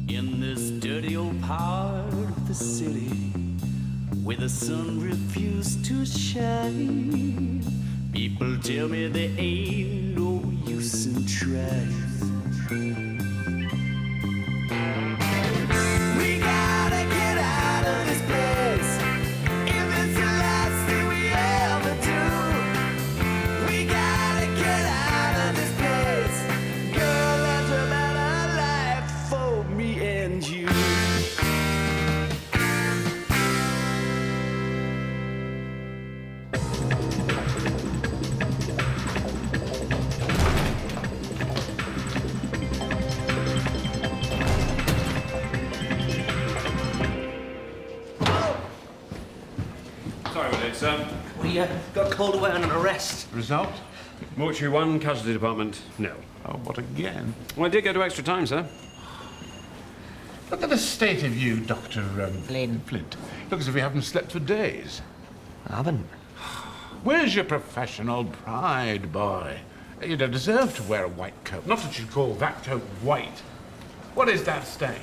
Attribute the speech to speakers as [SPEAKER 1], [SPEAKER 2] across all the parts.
[SPEAKER 1] In this dirty old part of the city where the sun refused to shine, people tell me there ain't no use in trying. We gotta get out of this place. If it's the last thing we ever do, we gotta get out of this place. Girl, that's a better life for me and you.
[SPEAKER 2] Sorry, but it's,
[SPEAKER 3] We got called away on an arrest.
[SPEAKER 4] Result?
[SPEAKER 2] Mortuary 1, Casualty Department, no.
[SPEAKER 4] Oh, what again?
[SPEAKER 2] Well, I did go to extra time, sir.
[SPEAKER 4] Look at the state of you, Dr.
[SPEAKER 3] Flynn.
[SPEAKER 4] Flint. Looks as if you haven't slept for days.
[SPEAKER 3] I haven't.
[SPEAKER 4] Where's your professional pride, boy? You don't deserve to wear a white coat. Not that you'd call that coat white. What is that stain?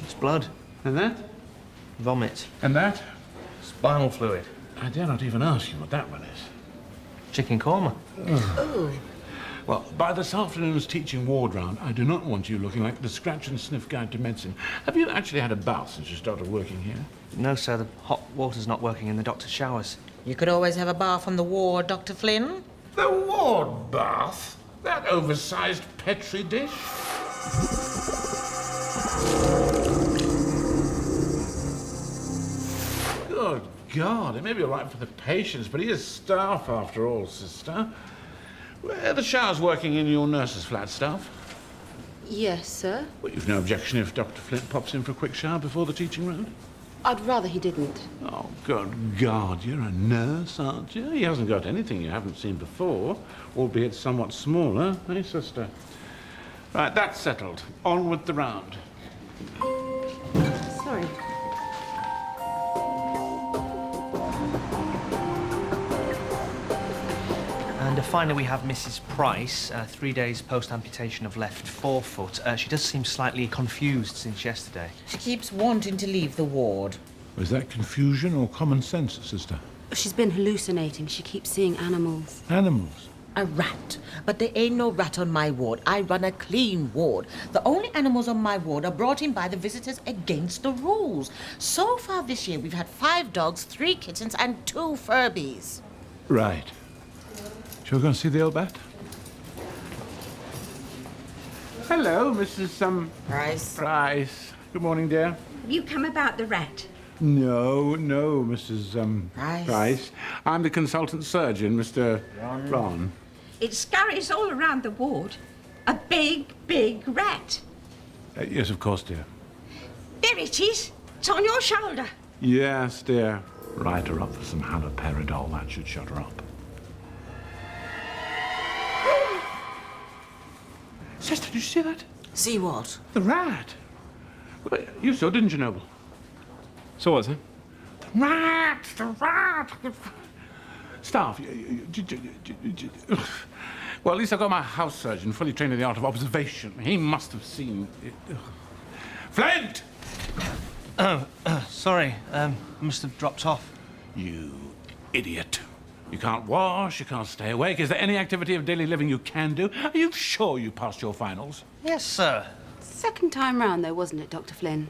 [SPEAKER 3] It's blood.
[SPEAKER 4] And that?
[SPEAKER 3] Vomit.
[SPEAKER 4] And that?
[SPEAKER 3] Spinal fluid.
[SPEAKER 4] I dare not even ask you what that one is.
[SPEAKER 3] Chicken korma.
[SPEAKER 4] Well, by this afternoon's teaching ward round, I do not want you looking like the scratch and sniff guide to medicine. Have you actually had a bath since you started working here?
[SPEAKER 3] No, sir, the hot water's not working in the doctor's showers.
[SPEAKER 5] You could always have a bath on the ward, Dr. Flynn.
[SPEAKER 4] The ward bath? That oversized Petri dish? Good God, it may be all right for the patients, but he is staff after all, sister. Where are the showers working in your nurse's flat, staff?
[SPEAKER 6] Yes, sir.
[SPEAKER 4] Well, you've no objection if Dr. Flint pops in for a quick shower before the teaching round?
[SPEAKER 6] I'd rather he didn't.
[SPEAKER 4] Oh, good God, you're a nurse, aren't you? He hasn't got anything you haven't seen before, albeit somewhat smaller, eh, sister? Right, that's settled. On with the round.
[SPEAKER 6] Sorry.
[SPEAKER 3] And finally, we have Mrs. Price, 3 days post-amputation of left forefoot. She does seem slightly confused since yesterday.
[SPEAKER 5] She keeps wanting to leave the ward.
[SPEAKER 4] Was that confusion or common sense, sister?
[SPEAKER 6] She's been hallucinating. She keeps seeing animals.
[SPEAKER 4] Animals?
[SPEAKER 5] A rat. But there ain't no rat on my ward. I run a clean ward. The only animals on my ward are brought in by the visitors against the rules. So far this year, we've had 5 dogs, 3 kittens, and 2 Furbies.
[SPEAKER 4] Right. Shall we go and see the old bat? Hello, Mrs.
[SPEAKER 5] Price.
[SPEAKER 4] Price. Good morning, dear.
[SPEAKER 7] Have you come about the rat?
[SPEAKER 4] No, Mrs.
[SPEAKER 5] Price.
[SPEAKER 4] Price. I'm the consultant surgeon, Mr. Ron.
[SPEAKER 7] It scurries all around the ward. A big, big rat.
[SPEAKER 4] Yes, of course, dear.
[SPEAKER 7] There it is. It's on your shoulder.
[SPEAKER 4] Yes, dear. Write her up for some haloperidol. That should shut her up. Sister, did you see that?
[SPEAKER 5] See what?
[SPEAKER 4] The rat. Well, you saw, didn't you, Noble?
[SPEAKER 2] So what, sir?
[SPEAKER 4] The rat! The rat! Staff, well, at least I've got my house surgeon fully trained in the art of observation. He must have seen it. Flint!
[SPEAKER 3] Sorry, must have dropped off.
[SPEAKER 4] You idiot. You can't wash, you can't stay awake. Is there any activity of daily living you can do? Are you sure you passed your finals?
[SPEAKER 3] Yes, sir.
[SPEAKER 6] Second time round, though, wasn't it, Dr. Flynn?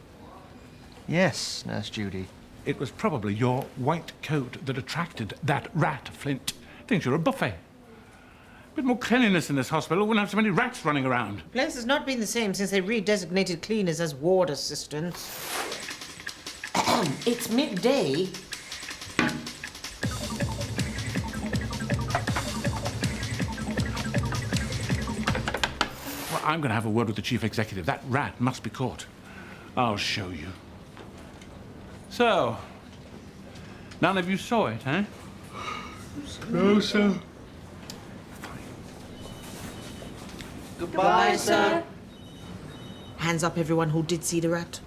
[SPEAKER 3] Yes, Nurse Judy.
[SPEAKER 4] It was probably your white coat that attracted that rat, Flint. Thinks you're a buffet. A bit more cleanliness in this hospital. Wouldn't have so many rats running around.
[SPEAKER 5] The place has not been the same since they redesignated cleaners as ward assistants. It's midday.
[SPEAKER 4] Well, I'm going to have a word with the chief executive. That rat must be caught. I'll show you. So, none of you saw it, eh? No, sir.
[SPEAKER 5] Goodbye, sir. Hands up, everyone who did see the rat.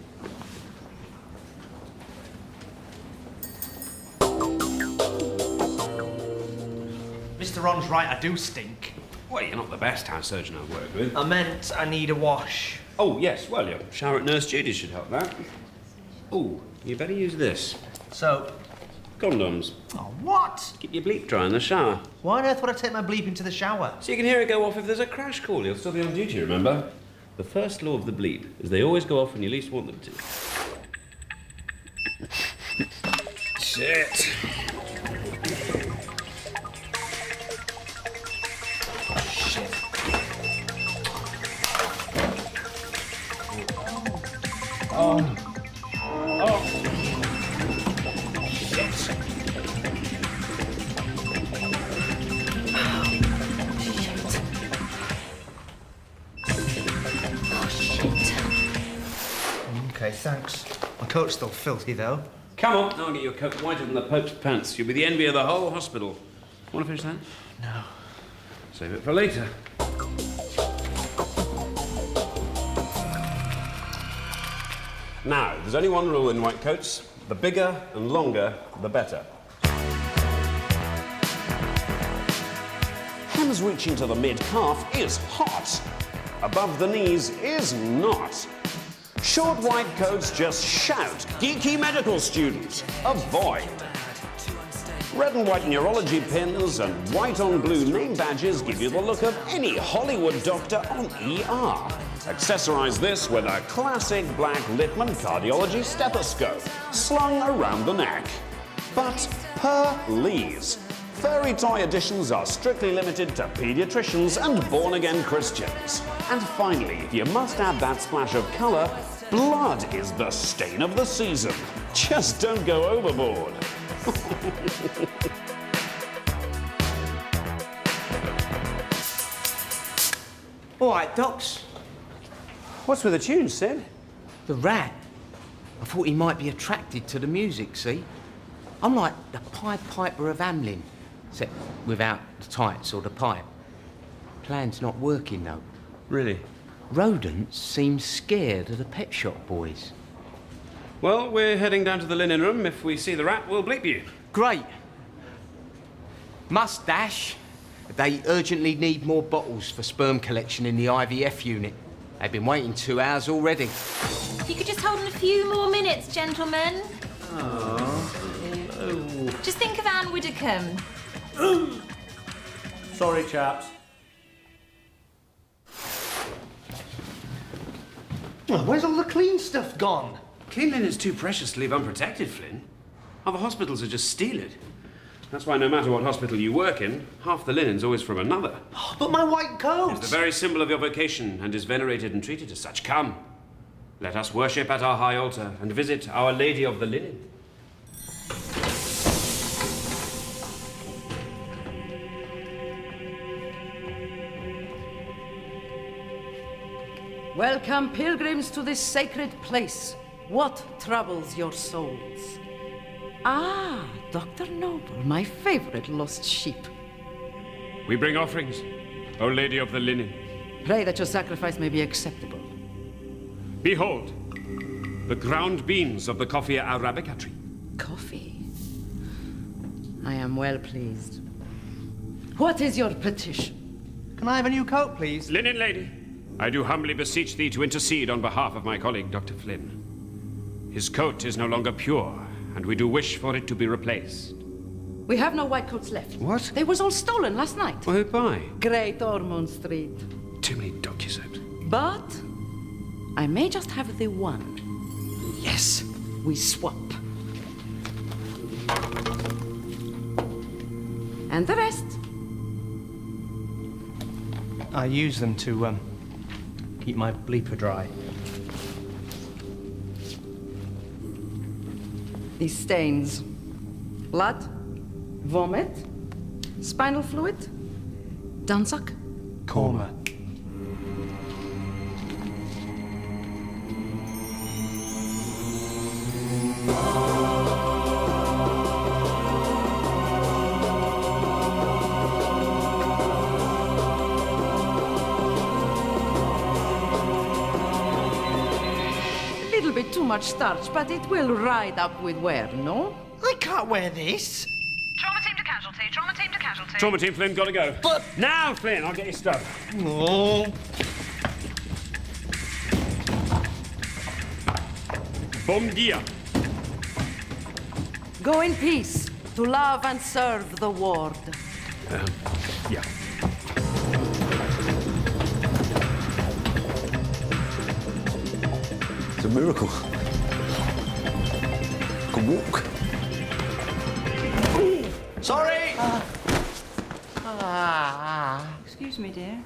[SPEAKER 3] Mr. Ron's right, I do stink.
[SPEAKER 2] Well, you're not the best house surgeon I've worked with.
[SPEAKER 3] I meant I need a wash.
[SPEAKER 2] Oh, yes, well, your shower at Nurse Judy's should help that. Oh, you better use this.
[SPEAKER 3] So,
[SPEAKER 2] Condoms.
[SPEAKER 3] oh, what?
[SPEAKER 2] Keep your bleep dry in the shower.
[SPEAKER 3] Why on earth would I take my bleep into the shower?
[SPEAKER 2] So you can hear it go off if there's a crash call. You'll still be on duty, remember? The first law of the bleep is they always go off when you least want them to. Shit.
[SPEAKER 3] Okay, thanks. My coat's still filthy, though.
[SPEAKER 2] Come on, I'll get your coat whiter than the Pope's pants. You'll be the envy of the whole hospital. Want to finish that?
[SPEAKER 3] No.
[SPEAKER 2] Save it for later. Now, there's only one rule in white coats. The bigger and longer, the better. Hems reaching to the mid-calf is hot. Above the knees is not. Short white coats just shout. Geeky medical students, avoid. Red and white neurology pins and white on blue name badges give you the look of any Hollywood doctor on ER. Accessorize this with a classic black Littman cardiology stethoscope slung around the neck. But please, furry toy editions are strictly limited to pediatricians and born-again Christians. And finally, if you must add that splash of colour, blood is the stain of the season. Just don't go overboard.
[SPEAKER 8] All right, Docs.
[SPEAKER 2] What's with the tune, Sid?
[SPEAKER 8] The rat. I thought he might be attracted to the music, see? I'm like the Pied Piper of Hamelin, except without the tights or the pipe. Plan's not working, though.
[SPEAKER 2] Really?
[SPEAKER 8] Rodents seem scared of the pet shop boys.
[SPEAKER 2] Well, we're heading down to the linen room. If we see the rat, we'll bleep you.
[SPEAKER 8] Great. Mustache. They urgently need more bottles for sperm collection in the IVF unit. They've been waiting 2 hours already.
[SPEAKER 9] If you could just hold on a few more minutes, gentlemen.
[SPEAKER 2] Oh.
[SPEAKER 9] Just think of Anne Widdicombe.
[SPEAKER 10] Sorry, chaps.
[SPEAKER 3] Oh, where's all the clean stuff gone?
[SPEAKER 2] Clean linen's too precious to leave unprotected, Flynn. Other hospitals are just steal it. That's why no matter what hospital you work in, half the linen's always from another.
[SPEAKER 3] But my white coat!
[SPEAKER 2] It's the very symbol of your vocation and is venerated and treated as such. Come, let us worship at our high altar and visit Our Lady of the Linen.
[SPEAKER 11] Welcome, pilgrims, to this sacred place. What troubles your souls? Ah, Dr. Noble, my favorite lost sheep.
[SPEAKER 2] We bring offerings, O Lady of the Linen.
[SPEAKER 11] Pray that your sacrifice may be acceptable.
[SPEAKER 2] Behold, the ground beans of the Coffea arabica tree.
[SPEAKER 11] Coffee. I am well pleased. What is your petition?
[SPEAKER 3] Can I have a new coat, please?
[SPEAKER 2] Linen Lady, I do humbly beseech thee to intercede on behalf of my colleague, Dr. Flynn. His coat is no longer pure, and we do wish for it to be replaced.
[SPEAKER 11] We have no white coats left.
[SPEAKER 2] What?
[SPEAKER 11] They was all stolen last night.
[SPEAKER 2] Well, who by?
[SPEAKER 11] Great Ormond Street.
[SPEAKER 2] Too many docu-soaps.
[SPEAKER 11] But I may just have the one.
[SPEAKER 8] Yes.
[SPEAKER 11] We swap. And the rest.
[SPEAKER 3] I use them to, keep my bleeper dry.
[SPEAKER 11] These stains. Blood, vomit, spinal fluid, Danzak.
[SPEAKER 3] Coma.
[SPEAKER 11] A little bit too much starch, but it will ride up with wear, no?
[SPEAKER 3] I can't wear this.
[SPEAKER 12] Trauma team to casualty, trauma team to casualty.
[SPEAKER 9] casualty.
[SPEAKER 2] Trauma team, Flynn, gotta go.
[SPEAKER 3] But-
[SPEAKER 2] Now, Flynn, I'll get you stuff.
[SPEAKER 3] Oh.
[SPEAKER 2] Bom dia.
[SPEAKER 11] Go in peace to love and serve the ward.
[SPEAKER 2] Yeah. It's a miracle. I can walk.
[SPEAKER 3] Sorry!
[SPEAKER 7] Excuse me, dear.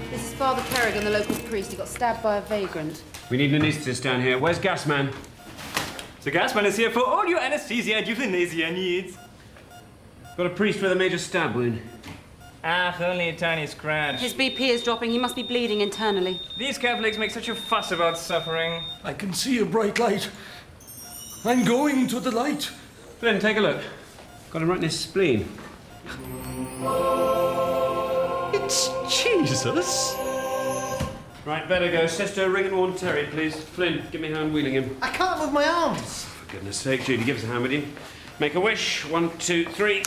[SPEAKER 6] This is Father Kerrigan, the local priest. He got stabbed by a vagrant.
[SPEAKER 2] We need an anaesthetist down here. Where's Gasman?
[SPEAKER 10] The gasman is here for all your anesthesia and euthanasia needs.
[SPEAKER 2] Got a priest with a major stab wound.
[SPEAKER 10] Ah, only a tiny scratch.
[SPEAKER 6] His BP is dropping. He must be bleeding internally.
[SPEAKER 10] These Catholics make such a fuss about suffering.
[SPEAKER 12] I can see a bright light. I'm going to the light.
[SPEAKER 2] Flynn, take a look. Got him right in his spleen.
[SPEAKER 12] It's Jesus.
[SPEAKER 2] Right, better go. Sister, ring and warn Terry, please. Flynn, give me a hand wheeling him.
[SPEAKER 3] I can't move my arms.
[SPEAKER 2] For goodness sake, Judy, give us a hand, will you? Make a wish. 1, 2, 3.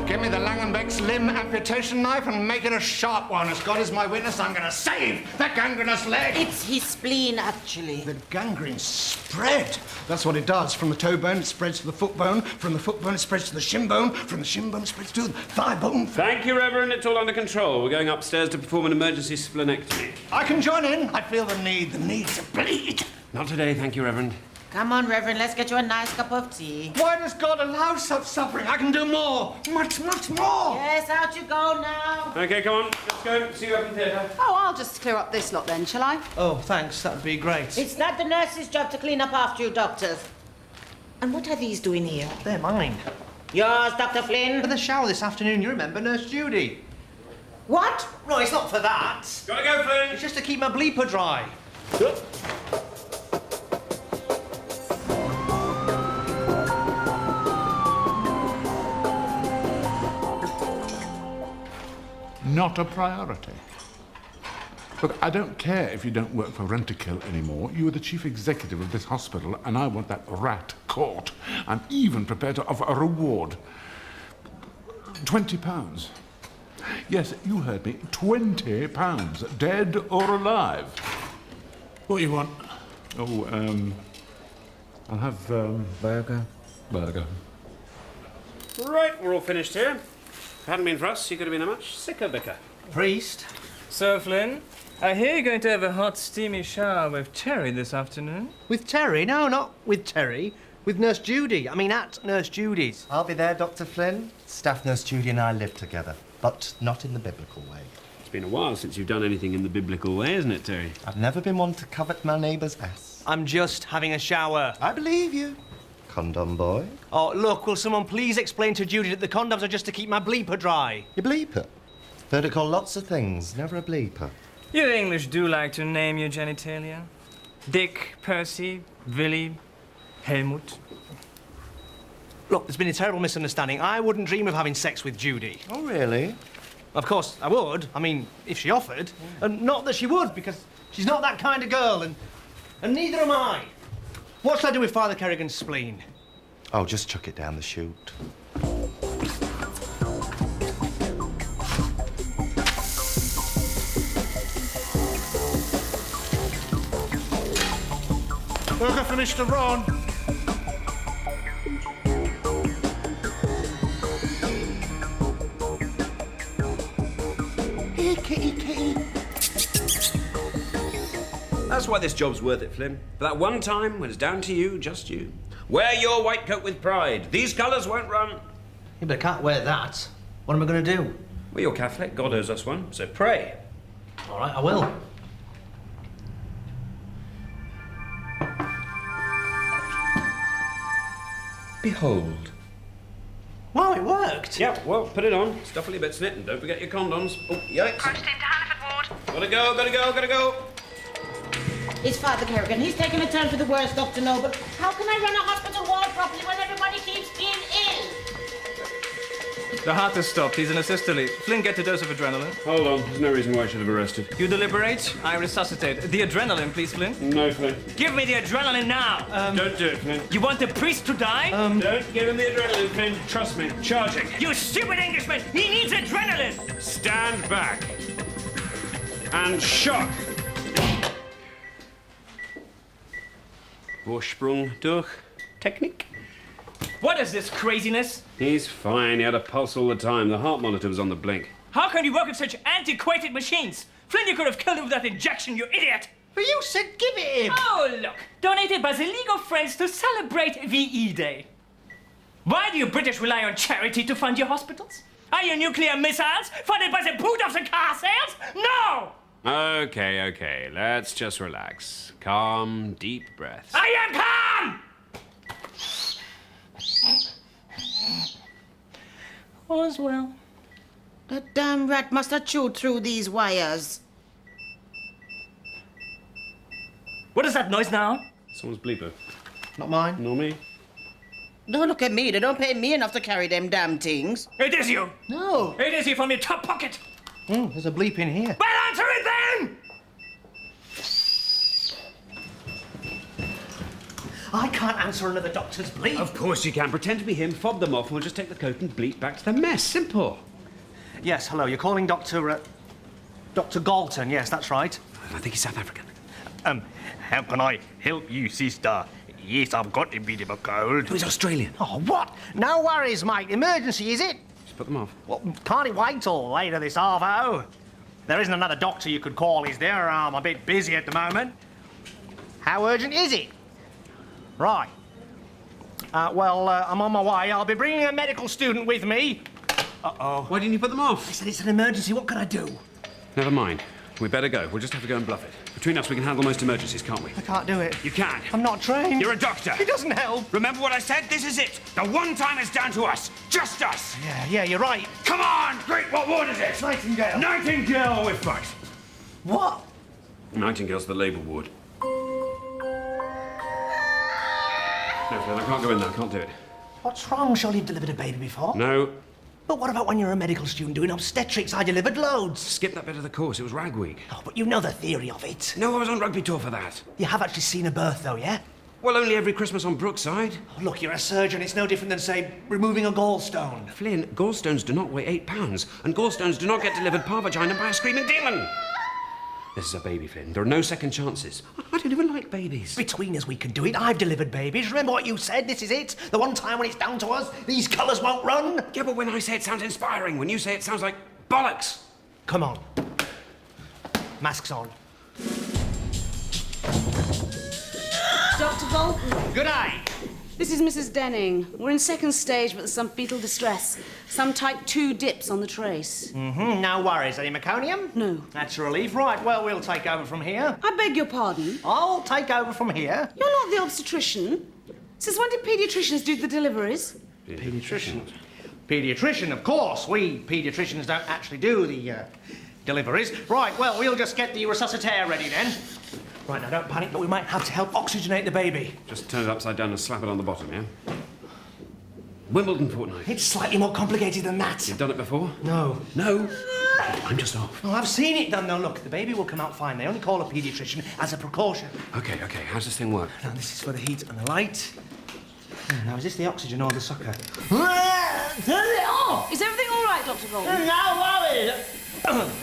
[SPEAKER 13] Give me the Langenbeck's limb amputation knife and make it a sharp one. As God is my witness, I'm going to save that gangrenous leg.
[SPEAKER 5] It's his spleen, actually.
[SPEAKER 13] The gangrene spread. That's what it does. From the toe bone, it spreads to the foot bone. From the foot bone, it spreads to the shin bone. From the shin bone, it spreads to the thigh bone.
[SPEAKER 2] Thank you, Reverend. It's all under control. We're going upstairs to perform an emergency splenectomy.
[SPEAKER 13] I can join in. I feel the need to bleed.
[SPEAKER 2] Not today, thank you, Reverend.
[SPEAKER 5] Come on, Reverend, let's get you a nice cup of tea.
[SPEAKER 13] Why does God allow such suffering? I can do more. Much, much more.
[SPEAKER 5] Yes, out you go now.
[SPEAKER 2] Okay, come on. Let's go. See you up in theatre.
[SPEAKER 6] Oh, I'll just clear up this lot then, shall I?
[SPEAKER 3] Oh, thanks. That'd be great.
[SPEAKER 5] It's not the nurse's job to clean up after you, doctors. And what are these doing here?
[SPEAKER 3] They're mine.
[SPEAKER 5] Yours, Dr. Flynn.
[SPEAKER 3] For the shower this afternoon, you remember Nurse Judy?
[SPEAKER 5] What?
[SPEAKER 3] No, it's not for that.
[SPEAKER 2] Gotta go, Flynn.
[SPEAKER 3] It's just to keep my bleeper dry.
[SPEAKER 4] Not a priority. Look, I don't care if you don't work for Rent-A-Kill anymore. You are the chief executive of this hospital, and I want that rat caught. I'm even prepared to offer a reward. £20. Yes, you heard me. £20, dead or alive. What do you want? Oh, I'll have burger.
[SPEAKER 2] Right, we're all finished here. If it hadn't been for us, you could have been a much sicker vicar.
[SPEAKER 3] Priest?
[SPEAKER 10] So, Flynn, I hear you're going to have a hot, steamy shower with Terry this afternoon.
[SPEAKER 3] With Terry? No, not with Terry. With Nurse Judy. I mean, at Nurse Judy's.
[SPEAKER 14] I'll be there, Dr. Flynn. Staff Nurse Judy and I live together, but not in the biblical way.
[SPEAKER 2] It's been a while since you've done anything in the biblical way, isn't it, Terry?
[SPEAKER 14] I've never been one to covet my neighbour's ass.
[SPEAKER 3] I'm just having a shower.
[SPEAKER 14] I believe you. Condom boy.
[SPEAKER 3] Oh, look, will someone please explain to Judy that the condoms are just to keep my bleeper dry?
[SPEAKER 14] Your bleeper? Heard it called lots of things, never a bleeper.
[SPEAKER 10] You English do like to name your genitalia. Dick, Percy, Willy, Helmut.
[SPEAKER 3] Look, there's been a terrible misunderstanding. I wouldn't dream of having sex with Judy.
[SPEAKER 14] Oh, really?
[SPEAKER 3] Of course, I would. I mean, if she offered. And not that she would, because she's not that kind of girl, and neither am I. What shall I do with Father Kerrigan's spleen?
[SPEAKER 14] Oh, just chuck it down the chute.
[SPEAKER 13] Burger finished to run. Here, kitty, kitty.
[SPEAKER 2] That's why this job's worth it, Flynn. For that one time when it's down to you, just you. Wear your white coat with pride. These colours won't run.
[SPEAKER 3] Yeah, but I can't wear that. What am I going to do?
[SPEAKER 2] Well, you're Catholic. God owes us one, so pray.
[SPEAKER 3] All right, I will.
[SPEAKER 2] Behold.
[SPEAKER 3] Wow, it worked.
[SPEAKER 2] Yeah, well, put it on. Stuff a little bit snit, and don't forget your condoms. Oh, yikes.
[SPEAKER 9] Crouch team to Hannaford Ward.
[SPEAKER 2] Gotta go, gotta go, gotta go.
[SPEAKER 5] It's Father Kerrigan. He's taking a turn for the worst, Dr. Noble. How can I run a hospital ward properly when everybody keeps being ill?
[SPEAKER 10] The heart has stopped. He's in a systole. Flynn, get a dose of adrenaline.
[SPEAKER 2] Hold on. There's no reason why I should have arrested.
[SPEAKER 10] You deliberate, I resuscitate. The adrenaline, please, Flynn.
[SPEAKER 2] No, Flynn.
[SPEAKER 10] Give me the adrenaline now!
[SPEAKER 2] Don't do it, Flynn.
[SPEAKER 10] You want the priest to die?
[SPEAKER 2] Don't give him the adrenaline, Flynn. Trust me. Charging.
[SPEAKER 10] You stupid Englishman! He needs adrenaline!
[SPEAKER 2] Stand back. And shock. Vorsprung durch Technik.
[SPEAKER 10] What is this craziness?
[SPEAKER 2] He's fine. He had a pulse all the time. The heart monitor was on the blink.
[SPEAKER 10] How can you work with such antiquated machines? Flynn, you could have killed him with that injection, you idiot!
[SPEAKER 3] But you said give it him!
[SPEAKER 10] Oh, look. Donated by the League of Friends to celebrate VE Day. Why do you British rely on charity to fund your hospitals? Are your nuclear missiles funded by the boot of the car sales? No!
[SPEAKER 2] Okay. Let's just relax. Calm, deep breaths.
[SPEAKER 10] I am calm! All's well.
[SPEAKER 5] That damn rat must have chewed through these wires.
[SPEAKER 10] What is that noise now?
[SPEAKER 2] Someone's bleeper.
[SPEAKER 3] Not mine.
[SPEAKER 2] Nor me.
[SPEAKER 5] Don't look at me. They don't pay me enough to carry them damn things.
[SPEAKER 10] It is you!
[SPEAKER 3] No.
[SPEAKER 10] It is you from your top pocket!
[SPEAKER 3] There's a bleep in here.
[SPEAKER 10] Well, answer it then!
[SPEAKER 3] I can't answer another doctor's bleep.
[SPEAKER 2] Of course you can. Pretend to be him, fob them off, and we'll just take the coat and bleep back to the mess. Simple.
[SPEAKER 3] Yes, hello. You're calling Dr. Galton. Yes, that's right.
[SPEAKER 2] I think he's South African.
[SPEAKER 3] How can I help you, sister? Yes, I've got a bit of a cold.
[SPEAKER 2] Oh, he's Australian.
[SPEAKER 3] Oh, what? No worries, mate. Emergency, is it?
[SPEAKER 2] Just put them off.
[SPEAKER 3] Well, can't it wait till later this arvo? There isn't another doctor you could call, is there? I'm a bit busy at the moment. How urgent is it? Right. Well, I'm on my way. I'll be bringing a medical student with me. Uh-oh.
[SPEAKER 2] Why didn't you put them off?
[SPEAKER 3] I said it's an emergency. What can I do?
[SPEAKER 2] Never mind. We better go. We'll just have to go and bluff it. Between us, we can handle most emergencies, can't we?
[SPEAKER 3] I can't do it.
[SPEAKER 2] You can.
[SPEAKER 3] I'm not trained.
[SPEAKER 2] You're a doctor.
[SPEAKER 3] It doesn't help.
[SPEAKER 2] Remember what I said? This is it. The one time it's down to us. Just us.
[SPEAKER 3] Yeah, you're right.
[SPEAKER 2] Come on! Great, what ward is it?
[SPEAKER 3] Nightingale.
[SPEAKER 2] Nightingale, we're fucked.
[SPEAKER 3] What?
[SPEAKER 2] Nightingale's the labour ward. No, Phil, I can't go in there. I can't do it.
[SPEAKER 3] What's wrong? Surely you've delivered a baby before?
[SPEAKER 2] No.
[SPEAKER 3] But what about when you're a medical student doing obstetrics? I delivered loads.
[SPEAKER 2] Skip that bit of the course. It was rag week.
[SPEAKER 3] Oh, but you know the theory of it.
[SPEAKER 2] No, I was on rugby tour for that.
[SPEAKER 3] You have actually seen a birth, though, yeah?
[SPEAKER 2] Well, only every Christmas on Brookside.
[SPEAKER 3] Oh, look, you're a surgeon. It's no different than, say, removing a gallstone.
[SPEAKER 2] Flynn, gallstones do not weigh 8 pounds, and gallstones do not get delivered par vagina by a screaming demon. This is a baby, Flynn. There are no second chances. I don't even like babies.
[SPEAKER 3] Between us, we can do it. I've delivered babies. Remember what you said? This is it. The one time when it's down to us, these colours won't run.
[SPEAKER 2] Yeah, but when I say it sounds inspiring. When you say it sounds like bollocks.
[SPEAKER 3] Come on. Masks on.
[SPEAKER 6] Dr. Galton.
[SPEAKER 3] Good day.
[SPEAKER 6] This is Mrs. Denning. We're in second stage, but there's some fetal distress. Some type 2 dips on the trace.
[SPEAKER 3] No worries. Any meconium?
[SPEAKER 6] No.
[SPEAKER 3] That's a relief. Right, well, we'll take over from here.
[SPEAKER 6] I beg your pardon?
[SPEAKER 3] I'll take over from here.
[SPEAKER 6] You're not the obstetrician. Since when did paediatricians do the deliveries?
[SPEAKER 2] Paediatrician?
[SPEAKER 3] Paediatrician, of course. We paediatricians don't actually do the deliveries. Right, well, we'll just get the resuscitator ready then. Right, now don't panic, but we might have to help oxygenate the baby.
[SPEAKER 2] Just turn it upside down and slap it on the bottom, yeah? Wimbledon fortnight.
[SPEAKER 3] It's slightly more complicated than that.
[SPEAKER 2] You've done it before?
[SPEAKER 3] No.
[SPEAKER 2] No? I'm just off.
[SPEAKER 3] Oh, I've seen it done, though. Look, the baby will come out fine. They only call a paediatrician as a precaution.
[SPEAKER 2] Okay. How's this thing work?
[SPEAKER 3] Now, this is for the heat and the light. Now, is this the oxygen or the sucker?
[SPEAKER 6] Turn it off! Is everything all right, Dr. Galton?
[SPEAKER 3] No worries.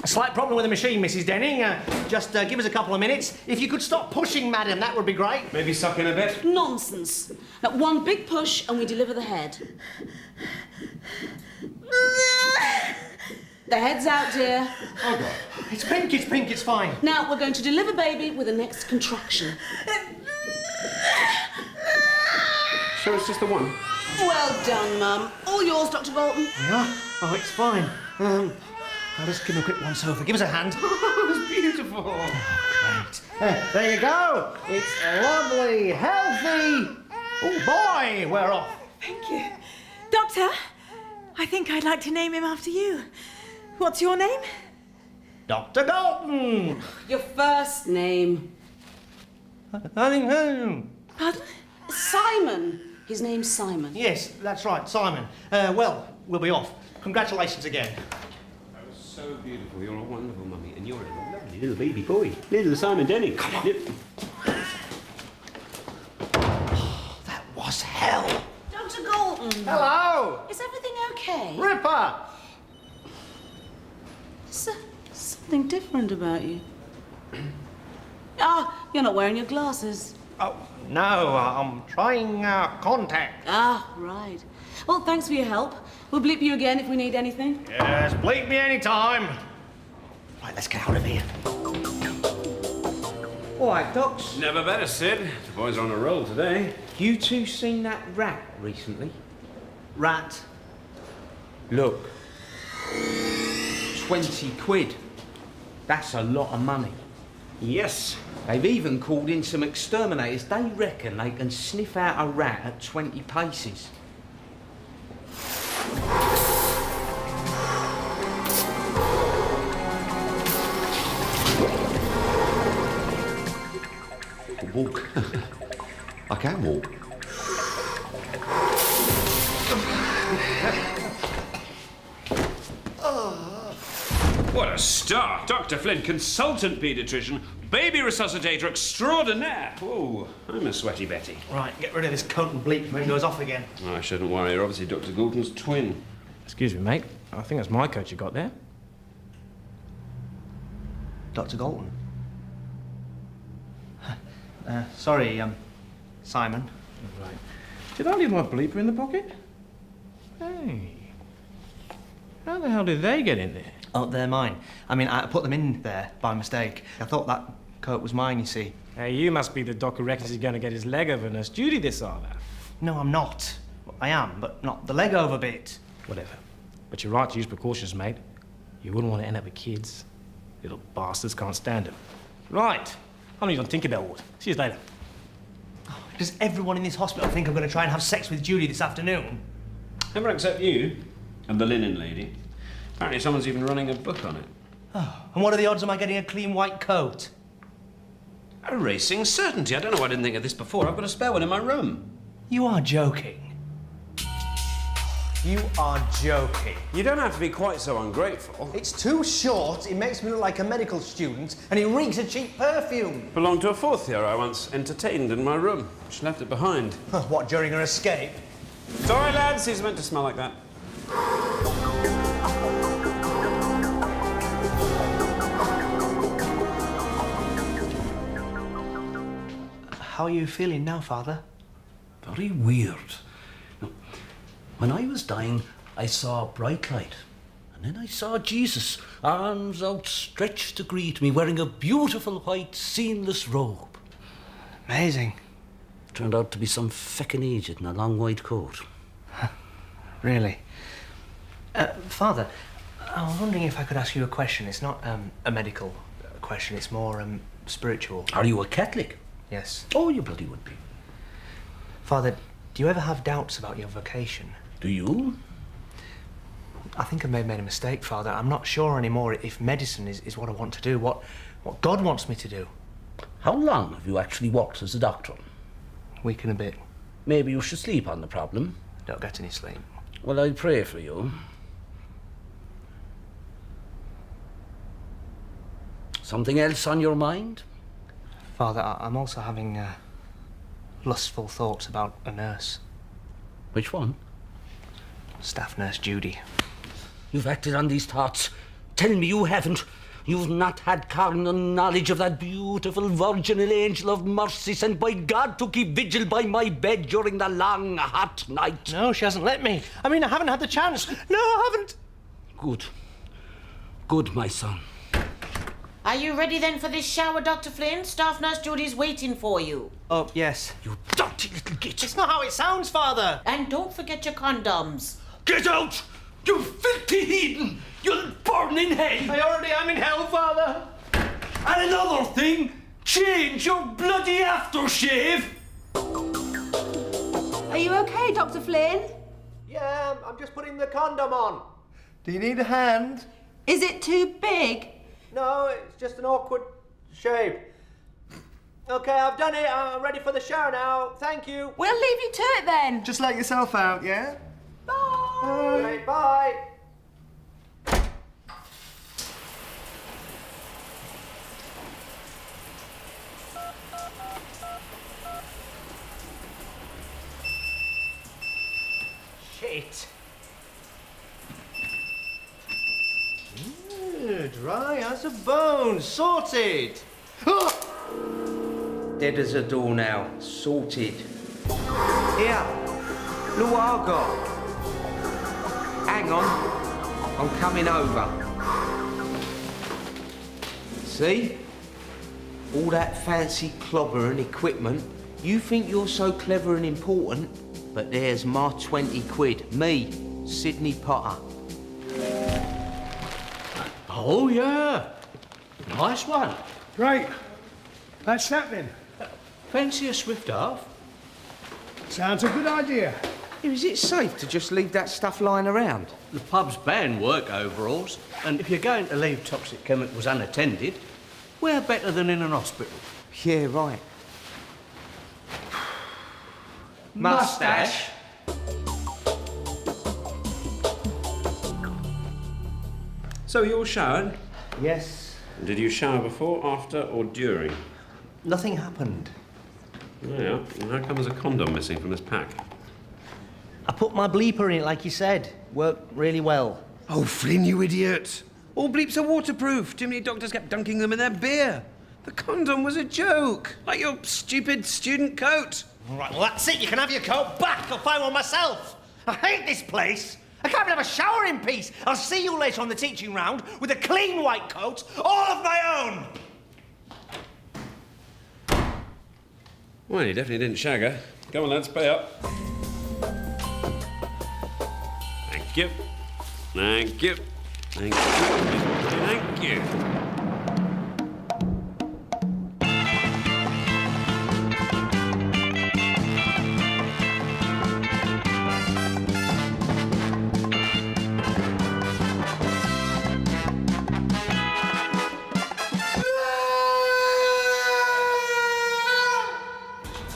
[SPEAKER 3] A slight problem with the machine, Mrs. Denning. Just give us a couple of minutes. If you could stop pushing, madam, that would be great.
[SPEAKER 2] Maybe suck in a bit?
[SPEAKER 6] Nonsense. Now, one big push and we deliver the head. The head's out, dear.
[SPEAKER 3] Oh, God. It's pink, it's fine.
[SPEAKER 6] Now, we're going to deliver baby with the next contraction.
[SPEAKER 2] So it's just the one?
[SPEAKER 6] Well done, Mum. All yours, Dr. Galton.
[SPEAKER 3] Yeah? Oh, it's fine. I'll just give him a quick once-over. Give us a hand.
[SPEAKER 2] Oh, it's beautiful.
[SPEAKER 3] Oh, great. There you go. It's lovely, healthy. Oh, boy, we're off.
[SPEAKER 7] Thank you. Doctor, I think I'd like to name him after you. What's your name?
[SPEAKER 3] Dr. Galton.
[SPEAKER 6] Your first name.
[SPEAKER 3] Pardon?
[SPEAKER 6] Simon. His name's Simon.
[SPEAKER 3] Yes, that's right, Simon. Well, we'll be off. Congratulations again.
[SPEAKER 2] That was so beautiful. You're a wonderful mummy, and you're a lovely little baby boy. Little Simon Denning. Come on.
[SPEAKER 3] That was hell.
[SPEAKER 6] Dr. Galton!
[SPEAKER 3] Hello!
[SPEAKER 6] Is everything okay?
[SPEAKER 3] Ripper!
[SPEAKER 6] Is there something different about you? Ah, you're not wearing your glasses.
[SPEAKER 3] Oh, no, I'm trying contact.
[SPEAKER 6] Ah, right. Well, thanks for your help. We'll bleep you again if we need anything.
[SPEAKER 3] Yes, bleep me anytime. Right, let's get out of here.
[SPEAKER 8] All right, Docs.
[SPEAKER 2] Never better, Sid. The boys are on a roll today.
[SPEAKER 8] You two seen that rat recently?
[SPEAKER 3] Rat.
[SPEAKER 8] Look. 20 quid. That's a lot of money.
[SPEAKER 2] Yes.
[SPEAKER 8] They've even called in some exterminators. They reckon they can sniff out a rat at 20 paces.
[SPEAKER 15] Walk. I can walk.
[SPEAKER 2] What a start. Dr. Flynn, consultant paediatrician, baby resuscitator extraordinaire. Oh, I'm a sweaty Betty.
[SPEAKER 3] Right, get rid of this coat and bleep when it goes off again.
[SPEAKER 2] Oh, I shouldn't worry. You're obviously Dr. Galton's twin.
[SPEAKER 3] Excuse me, mate. I think that's my coat you got there. Dr. Galton. Sorry, Simon.
[SPEAKER 16] Right. Did I leave my bleeper in the pocket? Hey. How the hell did they get in there?
[SPEAKER 3] Oh, they're mine. I mean, I put them in there by mistake. I thought that coat was mine, you see.
[SPEAKER 16] Hey, you must be the doc who reckons he's going to get his leg over Nurse Judy this hour.
[SPEAKER 3] No, I'm not. Well, I am, but not the leg over bit.
[SPEAKER 16] Whatever. But you're right to use precautions, mate. You wouldn't want to end up with kids. Little bastards can't stand them. Right. I'm not even thinking about what. See you later.
[SPEAKER 3] Does everyone in this hospital think I'm going to try and have sex with Judy this afternoon?
[SPEAKER 2] Everyone except you and the linen lady. Apparently someone's even running a book on it.
[SPEAKER 3] Oh, and what are the odds of my getting a clean white coat?
[SPEAKER 2] A racing certainty. I don't know why I didn't think of this before. I've got a spare one in my room.
[SPEAKER 3] You are joking. You are joking.
[SPEAKER 2] You don't have to be quite so ungrateful.
[SPEAKER 13] It's too short, it makes me look like a medical student, and it reeks of cheap perfume.
[SPEAKER 2] Belonged to a fourth year I once entertained in my room. She left it behind.
[SPEAKER 3] What, during her escape?
[SPEAKER 2] Sorry, lads, he's meant to smell like that.
[SPEAKER 3] How are you feeling now, Father?
[SPEAKER 17] Very weird. When I was dying, I saw a bright light. And then I saw Jesus, arms outstretched to greet me, wearing a beautiful white, seamless robe.
[SPEAKER 3] Amazing.
[SPEAKER 17] Turned out to be some feckin' aged in a long white coat.
[SPEAKER 3] Really? Father, I was wondering if I could ask you a question. It's not a medical question, it's more spiritual.
[SPEAKER 17] Are you a Catholic?
[SPEAKER 3] Yes.
[SPEAKER 17] Oh, you bloody would be.
[SPEAKER 3] Father, do you ever have doubts about your vocation?
[SPEAKER 17] Do you?
[SPEAKER 3] I think I may have made a mistake, Father. I'm not sure anymore if medicine is what I want to do, what God wants me to do.
[SPEAKER 17] How long have you actually worked as a doctor?
[SPEAKER 3] Week and a bit.
[SPEAKER 17] Maybe you should sleep on the problem.
[SPEAKER 3] Don't get any sleep.
[SPEAKER 17] Well, I pray for you. Something else on your mind?
[SPEAKER 3] Father, I'm also having lustful thoughts about a nurse.
[SPEAKER 17] Which one?
[SPEAKER 3] Staff nurse Judy.
[SPEAKER 17] You've acted on these thoughts. Tell me you haven't. You've not had carnal knowledge of that beautiful virginal angel of mercy sent by God to keep vigil by my bed during the long, hot night.
[SPEAKER 3] No, she hasn't let me. I mean, I haven't had the chance. No, I haven't.
[SPEAKER 17] Good. Good, my son.
[SPEAKER 5] Are you ready then for this shower, Dr. Flynn? Staff Nurse Judy's waiting for you.
[SPEAKER 3] Oh, yes.
[SPEAKER 17] You dirty little git.
[SPEAKER 3] It's not how it sounds, Father.
[SPEAKER 5] And don't forget your condoms.
[SPEAKER 17] Get out! You filthy heathen! You'll burn in hell!
[SPEAKER 3] I already am in hell, Father.
[SPEAKER 17] And another thing, change your bloody aftershave!
[SPEAKER 6] Are you okay, Dr. Flynn?
[SPEAKER 3] Yeah, I'm just putting the condom on. Do you need a hand?
[SPEAKER 6] Is it too big?
[SPEAKER 3] No, it's just an awkward shape.
[SPEAKER 18] OK, I've done it. I'm ready for the show now. Thank you.
[SPEAKER 7] We'll leave you to it then.
[SPEAKER 13] Just let yourself out, yeah?
[SPEAKER 7] Bye.
[SPEAKER 18] Right, bye.
[SPEAKER 10] Shit.
[SPEAKER 18] Dry as a bone. Sorted.
[SPEAKER 8] Dead as a door now. Sorted.
[SPEAKER 18] Here. Look what I've got.
[SPEAKER 8] Hang on. I'm coming over. See? All that fancy clobber and equipment. You think you're so clever and important, but there's my 20 quid. Me, Sydney Potter.
[SPEAKER 12] Oh, yeah. Nice one.
[SPEAKER 13] Right. That's that then.
[SPEAKER 12] Fancy a swift half?
[SPEAKER 13] Sounds a good idea.
[SPEAKER 8] Is it safe to just leave that stuff lying around?
[SPEAKER 12] The pub's banned work overalls, and if you're going to leave toxic chemicals unattended, where better than in an hospital?
[SPEAKER 8] Yeah, right.
[SPEAKER 12] Mustache.
[SPEAKER 2] So you're showered?
[SPEAKER 18] Yes.
[SPEAKER 2] Did you shower before, after, or during?
[SPEAKER 18] Nothing happened.
[SPEAKER 2] Yeah. And how come there's a condom missing from this pack?
[SPEAKER 18] I put my bleeper in it like you said. Worked really well.
[SPEAKER 15] Oh, Flynn, you idiot. All bleeps are waterproof. Too many doctors kept dunking them in their beer. The condom was a joke. Like your stupid student coat.
[SPEAKER 3] All right, well, that's it. You can have your coat back. I'll find one myself. I hate this place. I can't even have a shower in peace. I'll see you later on the teaching round with a clean white coat, all of my own.
[SPEAKER 2] Well, you definitely didn't shag her. Come on, lads, pay up. Thank you. Thank you. Thank you. Thank you.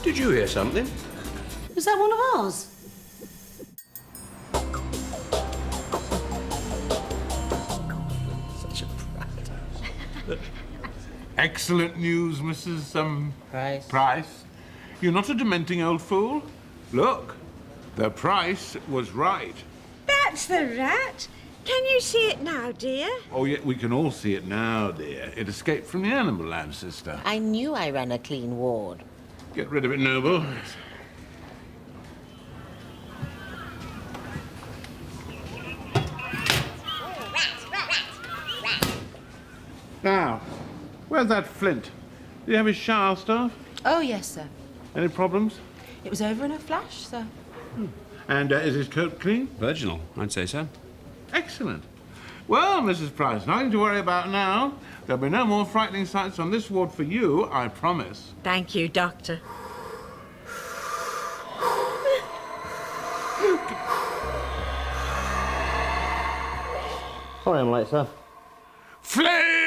[SPEAKER 12] Did you hear something?
[SPEAKER 6] Was that one of ours?
[SPEAKER 12] Such a brat.
[SPEAKER 4] Excellent news, Mrs.
[SPEAKER 5] Price.
[SPEAKER 4] Price. You're not a dementing old fool. Look, the price was right.
[SPEAKER 7] That's the rat. Can you see it now, dear?
[SPEAKER 4] Oh, yeah, we can all see it now, dear. It escaped from the animal lab, sister.
[SPEAKER 5] I knew I ran a clean ward.
[SPEAKER 4] Get rid of it, Noble. Now, where's that Flint? Do you have his shower stuff?
[SPEAKER 5] Oh, yes, sir.
[SPEAKER 4] Any problems?
[SPEAKER 5] It was over in a flash, sir.
[SPEAKER 4] And is his coat clean?
[SPEAKER 2] Virginal, I'd say so.
[SPEAKER 4] Excellent. Well, Mrs. Price, nothing to worry about now. There'll be no more frightening sights on this ward for you, I promise.
[SPEAKER 7] Thank you, Doctor.
[SPEAKER 18] Sorry I'm late, sir.
[SPEAKER 4] Flame!